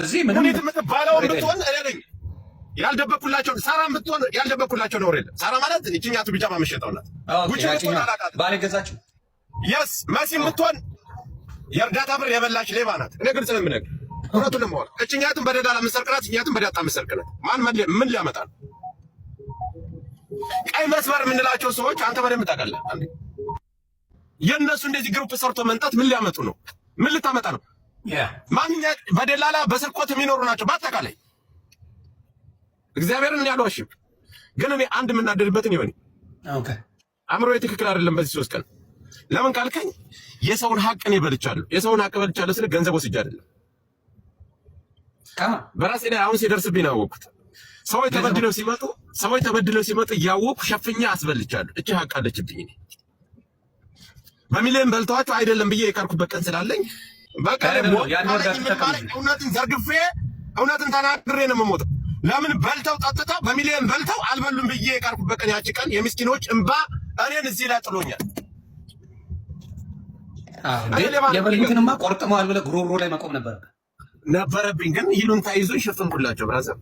እዚህ ምንም ሁኔት የምትባለውን ብትሆን እኔ ነኝ ያልደበኩላቸው። ሳራም ብትሆን ያልደበኩላቸው ነው አይደል? ሳራ ማለት እቺኛቱ ቢጃማ መሸጠው ናት። ጉቺ ብትሆን አላቃት ባለ ገዛችሁ የስ መሲም ብትሆን የእርዳታ ብር የበላች ሌባ ናት። እኔ ግልጽ ነው የምነግርህ እውነቱን ለማወቅ። እቺኛቱን በደላላ መሰርቅናት፣ እቺኛቱን በዳጣ መሰርቅናት። ማን ምን ሊያመጣ ነው? ቀይ መስመር የምንላቸው ሰዎች አንተ በደንብ ታውቃለህ። አንዴ የእነሱ እንደዚህ ግሩፕ ሰርቶ መንጣት ምን ሊያመጡ ነው? ምን ልታመጣ ነው? ማንኛ በደላላ በስርቆት የሚኖሩ ናቸው በአጠቃላይ። እግዚአብሔርን ያልዋሽም። ግን እኔ አንድ የምናደድበትን ይሆን አእምሮዬ ትክክል አይደለም በዚህ 3 ቀን። ለምን ካልከኝ የሰውን ሀቅ እኔ በልቻለሁ። የሰውን ሀቅ በልቻለሁ ስለ ገንዘብ ወስጄ አይደለም። በራሴ ላይ አሁን ሲደርስብኝ ነው ያወቅሁት። ሰዎች ተበድለው ሲመጡ እያወቅሁ ሸፍኛ አስበልቻለሁ። እቺ ሀቅ አለችብኝ። እኔ በሚሊዮን በልተዋቸው አይደለም ብዬ የቀርኩበት ቀን ስላለኝ በቃ እውነትን ዘርግፌ እውነትን ተናግሬ ነው የምሞተው። ለምን በልተው ጠጥተው በሚሊዮን በልተው አልበሉም ብዬ የቀርኩበት ቀን ያቺ ቀን የምስኪኖች እንባ እኔን እዚህ ላይ ጥሎኛል። የበሉትንማ ቆርጥመዋል ብለህ ጉሮሮ ላይ መቆም ነበረብኝ። ግን ይሉን ታይዞ ይሸፍንኩላቸው ብራዘር